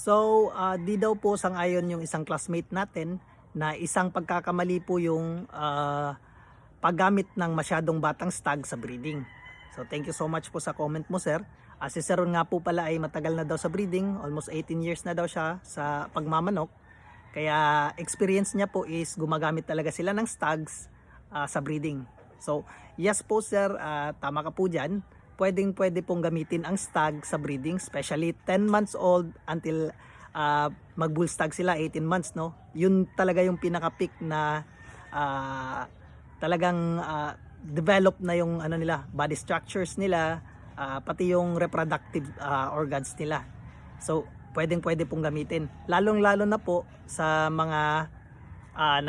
So, di daw po sang-ayon yung isang classmate natin na isang pagkakamali po yung paggamit ng masyadong batang stag sa breeding. So, thank you so much po sa comment mo, sir. Si Sir Ron nga po pala ay matagal na daw sa breeding, almost 18 years na daw siya sa pagmamanok. Kaya experience niya po is gumagamit talaga sila ng stags sa breeding. So, yes po sir, tama ka po dyan. Pwede pong gamitin ang stag sa breeding, especially 10 months old until mag-bull stag sila, 18 months, no? Yun talaga yung pinaka-peak na talagang develop na yung ano nila, body structures nila, pati yung reproductive organs nila. So, pwede pong gamitin. Lalong-lalo na po sa mga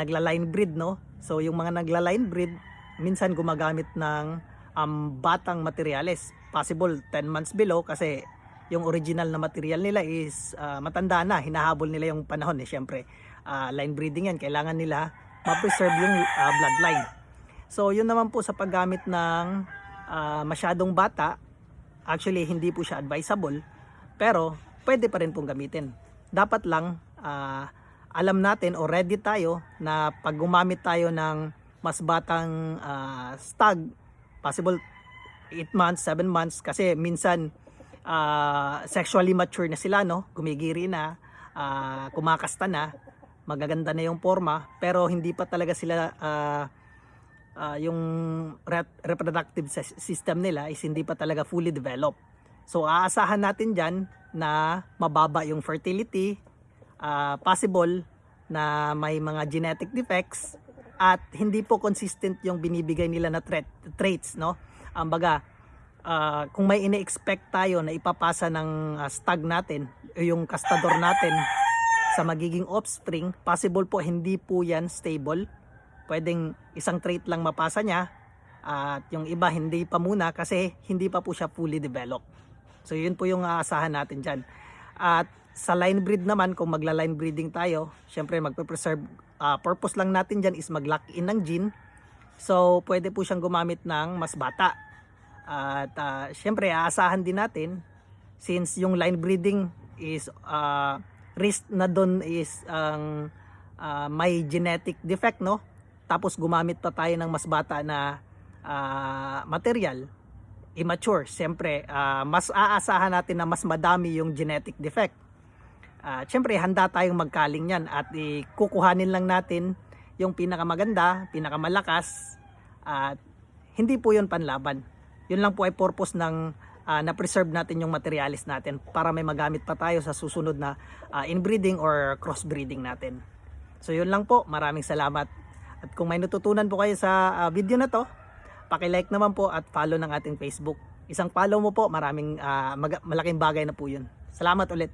nagla-line breed, no? So, yung mga nagla-line breed, minsan gumagamit ng batang materyales. Possible 10 months below kasi yung original na material nila is matanda na. Hinahabol nila yung panahon eh. Syempre, line breeding yan. Kailangan nila ma-preserve yung bloodline. So, yun naman po sa paggamit ng masyadong bata. Actually, hindi po siya advisable. Pero, pwede pa rin pong gamitin. Dapat lang, alam natin o ready tayo na pag gumamit tayo ng mas batang stag, possible 8 months, 7 months, kasi minsan sexually mature na sila, no? Gumigiri na, kumakasta na, magaganda na yung forma, pero hindi pa talaga sila yung reproductive system nila is hindi pa talaga fully developed. So aasahan natin dyan na mababa yung fertility, possible na may mga genetic defects, at hindi po consistent yung binibigay nila na traits, no? Baga, kung may ine-expect tayo na ipapasa ng stag natin, yung kastador natin sa magiging offspring, possible po hindi po yan stable. Pwedeng isang trait lang mapasa niya, at yung iba hindi pa muna kasi hindi pa po siya fully developed. So yun po yung aasahan natin dyan. At sa line breed naman, kung magla-line breeding tayo, syempre magpe-preserve, purpose lang natin dyan is mag-lock in ng gene. So pwede po siyang gumamit ng mas bata. At syempre aasahan din natin, since yung line breeding is risk na doon is may genetic defect, no? Tapos gumamit pa tayo ng mas bata na material, immature, siyempre mas aasahan natin na mas madami yung genetic defect. Siyempre handa tayong magkaling yan at kukuhanin lang natin yung pinakamaganda, pinakamalakas, at hindi po yun panlaban. Yun lang po ay purpose ng na-preserve natin yung materialis natin para may magamit pa tayo sa susunod na inbreeding or crossbreeding natin. So yun lang po, maraming salamat. At kung may natutunan po kayo sa video na to, paki-like naman po at follow ng ating Facebook. Isang follow mo po, malaking bagay na po yun. Salamat ulit.